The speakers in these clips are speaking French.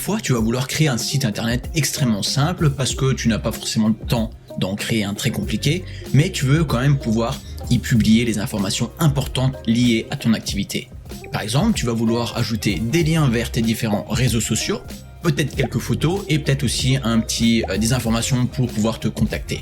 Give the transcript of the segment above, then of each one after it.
Parfois, tu vas vouloir créer un site internet extrêmement simple parce que tu n'as pas forcément le temps d'en créer un très compliqué, mais tu veux quand même pouvoir y publier les informations importantes liées à ton activité. Par exemple, tu vas vouloir ajouter des liens vers tes différents réseaux sociaux, peut-être quelques photos et peut-être aussi des informations pour pouvoir te contacter.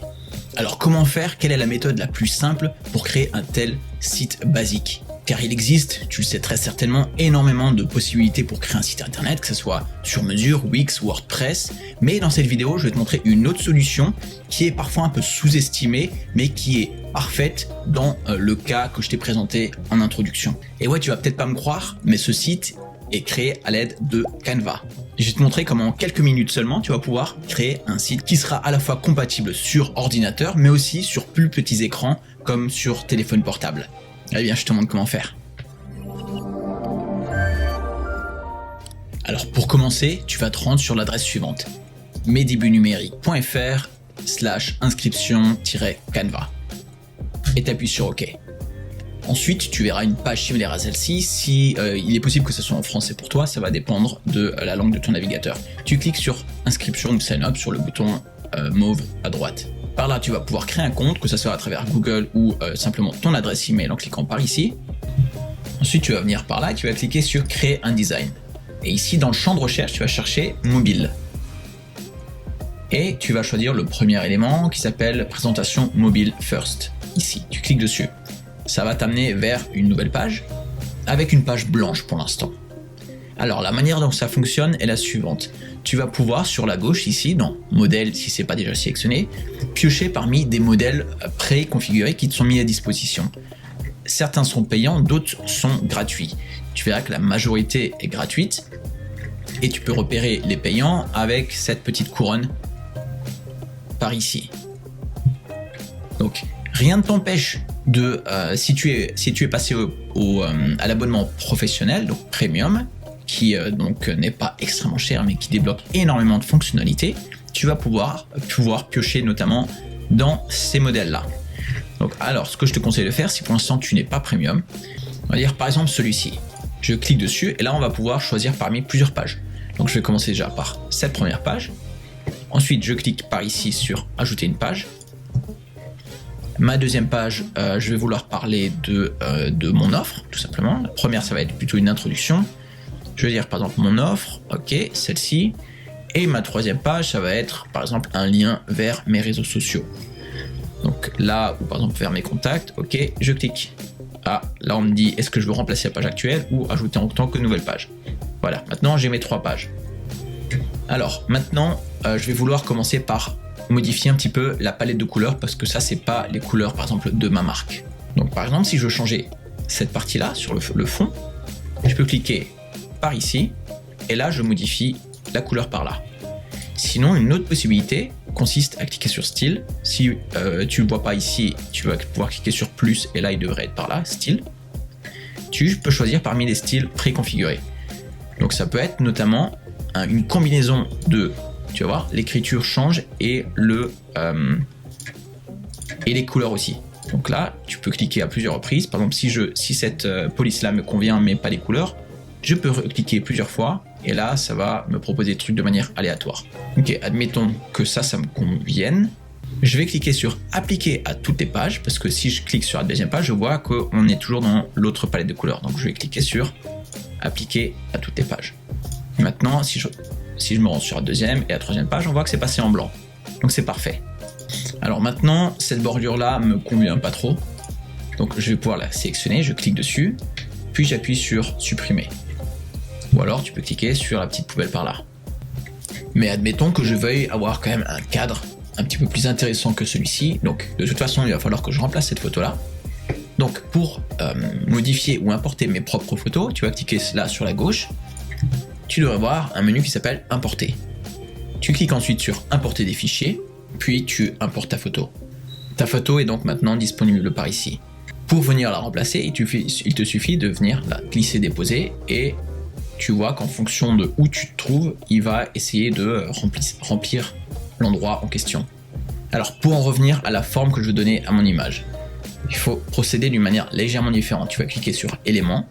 Alors comment faire? Quelle est la méthode la plus simple pour créer un tel site basique? Car il existe, tu le sais très certainement, énormément de possibilités pour créer un site internet, que ce soit sur mesure, Wix, WordPress. Mais dans cette vidéo, je vais te montrer une autre solution qui est parfois un peu sous-estimée, mais qui est parfaite dans le cas que je t'ai présenté en introduction. Et ouais, tu vas peut-être pas me croire, mais ce site est créé à l'aide de Canva. Je vais te montrer comment en quelques minutes seulement, tu vas pouvoir créer un site qui sera à la fois compatible sur ordinateur, mais aussi sur plus petits écrans comme sur téléphone portable. Eh bien, je te montre comment faire. Alors, pour commencer, tu vas te rendre sur l'adresse suivante: mesdebutnumérique.fr/inscription-canva et t'appuies sur OK. Ensuite, tu verras une page similaire à celle-ci. Si il est possible que ce soit en français pour toi, ça va dépendre de la langue de ton navigateur. Tu cliques sur inscription ou sign up sur le bouton mauve à droite. Par là, tu vas pouvoir créer un compte, que ce soit à travers Google ou simplement ton adresse email en cliquant par ici. Ensuite, tu vas venir par là et tu vas cliquer sur créer un design. Et ici, dans le champ de recherche, tu vas chercher mobile. Et tu vas choisir le premier élément qui s'appelle présentation mobile first. Ici, tu cliques dessus. Ça va t'amener vers une nouvelle page avec une page blanche pour l'instant. Alors la manière dont ça fonctionne est la suivante. Tu vas pouvoir sur la gauche ici, dans modèle si c'est pas déjà sélectionné, piocher parmi des modèles pré-configurés qui te sont mis à disposition. Certains sont payants, d'autres sont gratuits. Tu verras que la majorité est gratuite et tu peux repérer les payants avec cette petite couronne par ici. Donc rien ne t'empêche de, si tu es passé à l'abonnement professionnel, donc premium, qui donc n'est pas extrêmement cher mais qui débloque énormément de fonctionnalités, tu vas pouvoir piocher notamment dans ces modèles-là. Donc alors ce que je te conseille de faire, si pour l'instant tu n'es pas premium, on va dire par exemple celui-ci. Je clique dessus et là on va pouvoir choisir parmi plusieurs pages. Donc je vais commencer déjà par cette première page. Ensuite je clique par ici sur ajouter une page. Ma deuxième page, je vais vouloir parler de mon offre, tout simplement. La première, ça va être plutôt une introduction. Je vais dire par exemple mon offre, ok, celle-ci. Et ma troisième page, ça va être par exemple un lien vers mes réseaux sociaux. Donc là, ou par exemple vers mes contacts, ok, je clique. Ah, là on me dit est-ce que je veux remplacer la page actuelle ou ajouter en tant que nouvelle page. Voilà, maintenant j'ai mes trois pages. Alors maintenant, je vais vouloir commencer par modifier un petit peu la palette de couleurs parce que ça c'est pas les couleurs par exemple de ma marque. Donc par exemple si je veux changer cette partie là sur le fond, je peux cliquer par ici et là je modifie la couleur par là. Sinon une autre possibilité consiste à cliquer sur style. Si tu le vois pas ici, tu vas pouvoir cliquer sur plus et là il devrait être par là, style. Tu peux choisir parmi les styles préconfigurés. Donc ça peut être notamment une combinaison de, tu vas voir, l'écriture change et les couleurs aussi. Donc là, tu peux cliquer à plusieurs reprises. Par exemple, si cette police-là me convient mais pas les couleurs, je peux cliquer plusieurs fois et là, ça va me proposer des trucs de manière aléatoire. Ok, admettons que ça me convienne. Je vais cliquer sur appliquer à toutes les pages parce que si je clique sur la deuxième page, je vois qu'on est toujours dans l'autre palette de couleurs. Donc je vais cliquer sur appliquer à toutes les pages. Maintenant, si je me rends sur la deuxième et la troisième page, on voit que c'est passé en blanc. Donc c'est parfait. Alors maintenant, cette bordure-là me convient pas trop. Donc je vais pouvoir la sélectionner, je clique dessus, puis j'appuie sur supprimer. Ou alors tu peux cliquer sur la petite poubelle par là. Mais admettons que je veuille avoir quand même un cadre un petit peu plus intéressant que celui-ci. Donc de toute façon, il va falloir que je remplace cette photo-là. Donc pour modifier ou importer mes propres photos, tu vas cliquer là sur la gauche. Tu devrais voir un menu qui s'appelle importer. Tu cliques ensuite sur importer des fichiers, puis tu importes ta photo. Ta photo est donc maintenant disponible par ici. Pour venir la remplacer, il te suffit de venir la glisser, déposer et tu vois qu'en fonction de où tu te trouves, il va essayer de remplir l'endroit en question. Alors pour en revenir à la forme que je veux donner à mon image, il faut procéder d'une manière légèrement différente. Tu vas cliquer sur éléments,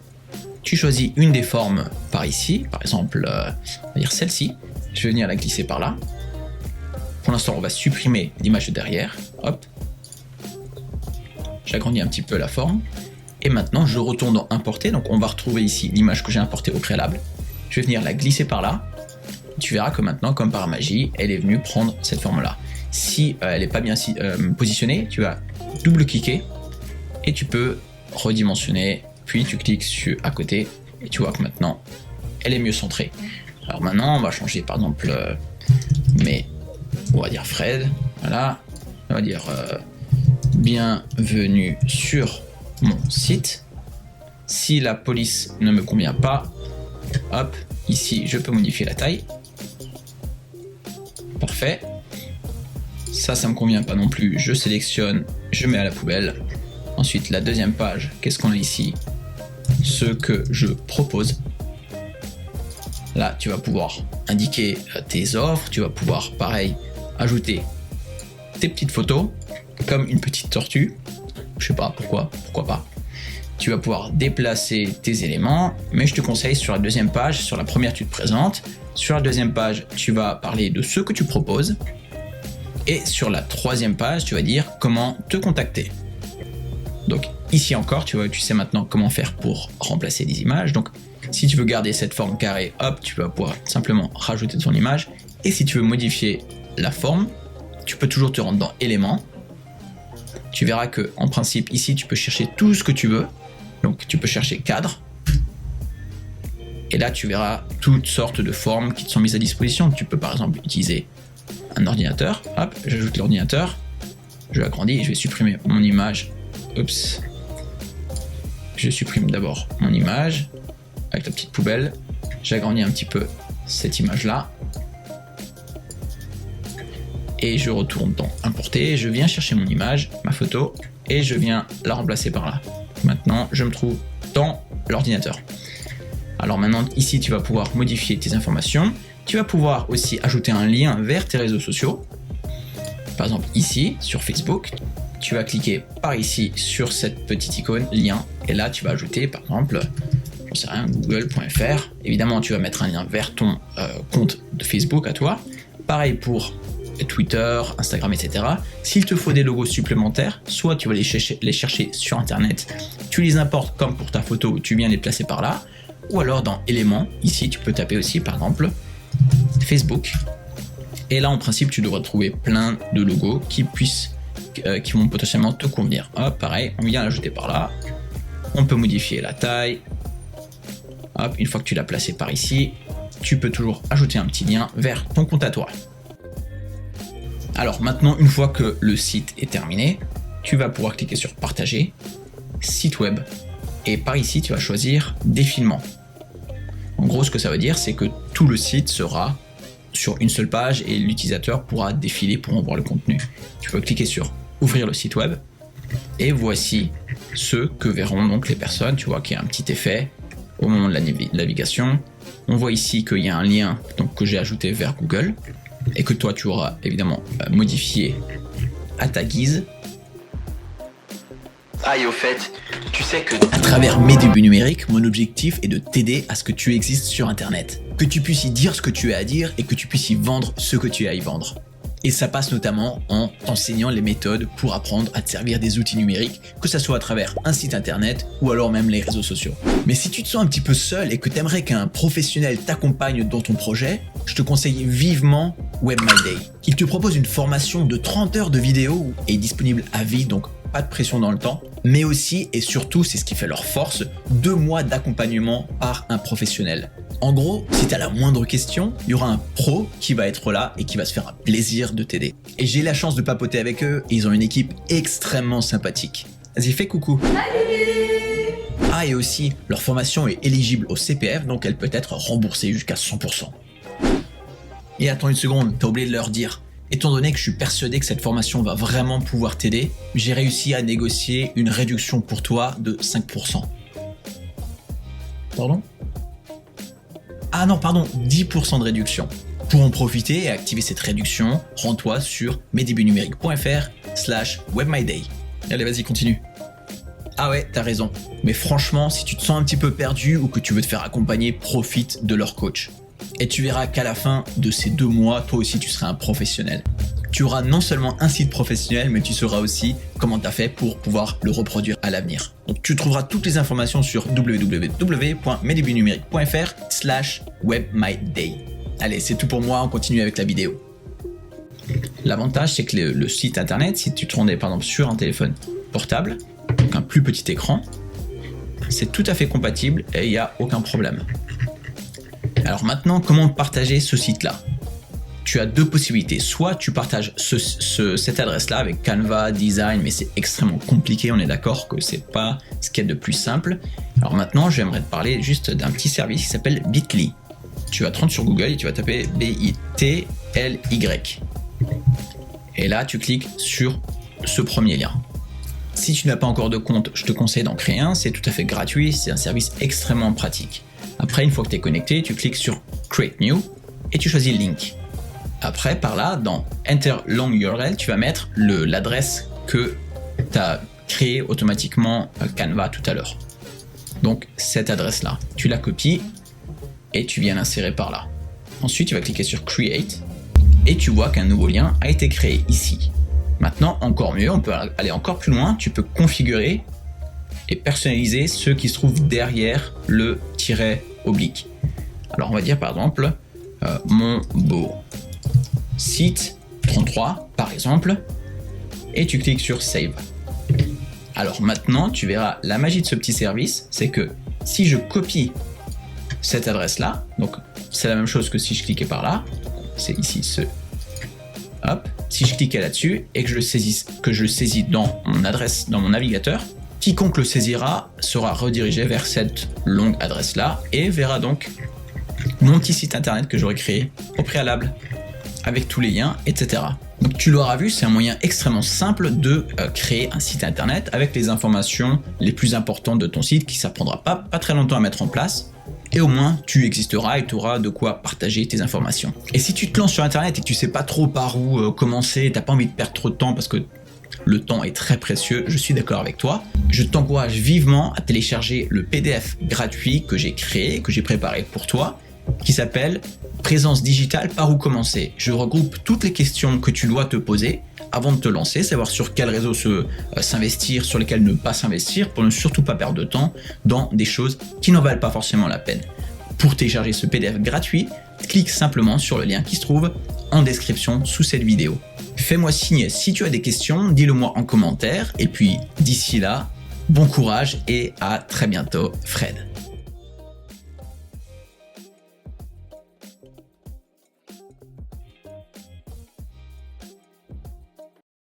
tu choisis une des formes par ici, par exemple, on va dire celle-ci. Je vais venir la glisser par là. Pour l'instant, on va supprimer l'image de derrière. Hop. J'agrandis un petit peu la forme. Et maintenant, je retourne dans Importer. Donc, on va retrouver ici l'image que j'ai importée au préalable. Je vais venir la glisser par là. Tu verras que maintenant, comme par magie, elle est venue prendre cette forme-là. Si elle n'est pas bien positionnée, tu vas double-cliquer et tu peux redimensionner. Puis tu cliques sur à côté et tu vois que maintenant, elle est mieux centrée. Alors maintenant, on va changer par exemple, on va dire Fred. Voilà, on va dire bienvenue sur mon site. Si la police ne me convient pas, hop, ici je peux modifier la taille. Parfait. Ça me convient pas non plus. Je sélectionne, je mets à la poubelle. Ensuite, la deuxième page, qu'est-ce qu'on a ici? Ce que je propose. Là, tu vas pouvoir indiquer tes offres. Tu vas pouvoir, pareil, ajouter tes petites photos, comme une petite tortue. Je sais pas pourquoi pas. Tu vas pouvoir déplacer tes éléments, mais je te conseille sur la deuxième page, sur la première tu te présentes, sur la deuxième page tu vas parler de ce que tu proposes, et sur la troisième page tu vas dire comment te contacter. Donc ici encore tu sais maintenant comment faire pour remplacer des images. Donc si tu veux garder cette forme carrée, hop, tu vas pouvoir simplement rajouter ton image, et si tu veux modifier la forme, tu peux toujours te rendre dans éléments. Tu verras que en principe ici tu peux chercher tout ce que tu veux. Donc tu peux chercher cadre. Et là tu verras toutes sortes de formes qui te sont mises à disposition. Tu peux par exemple utiliser un ordinateur. Hop, j'ajoute l'ordinateur. Je l'agrandis, je vais supprimer mon image. Oups. Je supprime d'abord mon image avec la petite poubelle. J'agrandis un petit peu cette image là. Et je retourne dans Importer, je viens chercher mon image, ma photo, et je viens la remplacer par là. Maintenant, je me trouve dans l'ordinateur. Alors maintenant, ici, tu vas pouvoir modifier tes informations. Tu vas pouvoir aussi ajouter un lien vers tes réseaux sociaux. Par exemple, ici, sur Facebook, tu vas cliquer par ici sur cette petite icône lien. Et là, tu vas ajouter, par exemple, j'en sais rien, google.fr. Évidemment, tu vas mettre un lien vers ton compte de Facebook à toi. Pareil pour Twitter, Instagram, etc. S'il te faut des logos supplémentaires, soit tu vas les chercher sur internet, tu les importes comme pour ta photo, tu viens les placer par là, ou alors dans éléments, ici tu peux taper aussi par exemple Facebook, et là en principe tu devras trouver plein de logos qui vont potentiellement te convenir. Hop, pareil, on vient l'ajouter par là, on peut modifier la taille. Hop, une fois que tu l'as placé par ici, tu peux toujours ajouter un petit lien vers ton compte à toi. Alors maintenant, une fois que le site est terminé, tu vas pouvoir cliquer sur partager, site web, et par ici tu vas choisir défilement. En gros, ce que ça veut dire, c'est que tout le site sera sur une seule page et l'utilisateur pourra défiler pour en voir le contenu. Tu peux cliquer sur ouvrir le site web, et voici ce que verront donc les personnes. Tu vois qu'il y a un petit effet au moment de la navigation. On voit ici qu'il y a un lien donc, que j'ai ajouté vers Google, et que toi tu auras évidemment modifié à ta guise. Ah, et au fait, tu sais que À travers mes débuts numériques, mon objectif est de t'aider à ce que tu existes sur internet, que tu puisses y dire ce que tu as à dire et que tu puisses y vendre ce que tu as à y vendre. Et ça passe notamment en t'enseignant les méthodes pour apprendre à te servir des outils numériques, que ça soit à travers un site internet ou alors même les réseaux sociaux. Mais si tu te sens un petit peu seul et que tu aimerais qu'un professionnel t'accompagne dans ton projet, je te conseille vivement WebMyDay. Il te propose une formation de 30 heures de vidéo et est disponible à vie, donc pas de pression dans le temps, mais aussi et surtout, c'est ce qui fait leur force, 2 mois d'accompagnement par un professionnel. En gros, si tu as la moindre question, il y aura un pro qui va être là et qui va se faire un plaisir de t'aider. Et j'ai la chance de papoter avec eux et ils ont une équipe extrêmement sympathique. Vas-y, fais coucou. Salut. Ah, et aussi, leur formation est éligible au CPF, donc elle peut être remboursée jusqu'à 100%. Et attends une seconde, t'as oublié de leur dire. Étant donné que je suis persuadé que cette formation va vraiment pouvoir t'aider, j'ai réussi à négocier une réduction pour toi de 5%. Pardon ? Ah non, pardon, 10% de réduction. Pour en profiter et activer cette réduction, rends-toi sur mesdebutnumériques.fr/webmyday. Allez, vas-y, continue. Ah ouais, t'as raison. Mais franchement, si tu te sens un petit peu perdu ou que tu veux te faire accompagner, profite de leur coach. Et tu verras qu'à la fin de ces 2 mois, toi aussi tu seras un professionnel. Tu auras non seulement un site professionnel, mais tu sauras aussi comment tu as fait pour pouvoir le reproduire à l'avenir. Donc tu trouveras toutes les informations sur www.medibunumérique.fr/webmyday. Allez, c'est tout pour moi, on continue avec la vidéo. L'avantage, c'est que le site internet, si tu te rendais par exemple sur un téléphone portable, donc un plus petit écran, c'est tout à fait compatible et il n'y a aucun problème. Alors maintenant, comment partager ce site-là ? Tu as 2 possibilités. Soit tu partages cette adresse-là avec Canva, Design, mais c'est extrêmement compliqué, on est d'accord que c'est pas ce qu'il y a de plus simple. Alors maintenant, j'aimerais te parler juste d'un petit service qui s'appelle Bitly. Tu vas te rendre sur Google et tu vas taper Bitly. Et là, tu cliques sur ce premier lien. Si tu n'as pas encore de compte, je te conseille d'en créer un, c'est tout à fait gratuit, c'est un service extrêmement pratique. Après, une fois que tu es connecté, tu cliques sur Create New et tu choisis Link. Après, par là, dans Enter Long URL, tu vas mettre l'adresse que tu as créée automatiquement Canva tout à l'heure. Donc, cette adresse-là, tu la copies et tu viens l'insérer par là. Ensuite, tu vas cliquer sur Create et tu vois qu'un nouveau lien a été créé ici. Maintenant, encore mieux, on peut aller encore plus loin, tu peux configurer et personnaliser ceux qui se trouvent derrière le tiret oblique. Alors, on va dire par exemple, mon beau site 33 par exemple, et tu cliques sur Save. Alors maintenant, tu verras la magie de ce petit service, c'est que si je copie cette adresse-là, donc c'est la même chose que si je cliquais par là, c'est ici hop, si je cliquais là-dessus et que je le saisis dans mon adresse, dans mon navigateur, quiconque le saisira sera redirigé vers cette longue adresse-là et verra donc mon petit site internet que j'aurais créé au préalable, avec tous les liens, etc. Donc tu l'auras vu, c'est un moyen extrêmement simple de créer un site internet avec les informations les plus importantes de ton site qui ne prendra pas très longtemps à mettre en place. Et au moins, tu existeras et tu auras de quoi partager tes informations. Et si tu te lances sur internet et que tu ne sais pas trop par où commencer, tu n'as pas envie de perdre trop de temps parce que le temps est très précieux, je suis d'accord avec toi. Je t'encourage vivement à télécharger le PDF gratuit que j'ai créé, que j'ai préparé pour toi, qui s'appelle Présence digitale, par où commencer. Je regroupe toutes les questions que tu dois te poser avant de te lancer, savoir sur quel réseau s'investir, sur lesquels ne pas s'investir, pour ne surtout pas perdre de temps dans des choses qui n'en valent pas forcément la peine. Pour télécharger ce PDF gratuit, clique simplement sur le lien qui se trouve en description sous cette vidéo. Fais-moi signe si tu as des questions, dis-le moi en commentaire, et puis d'ici là, bon courage et à très bientôt, Fred.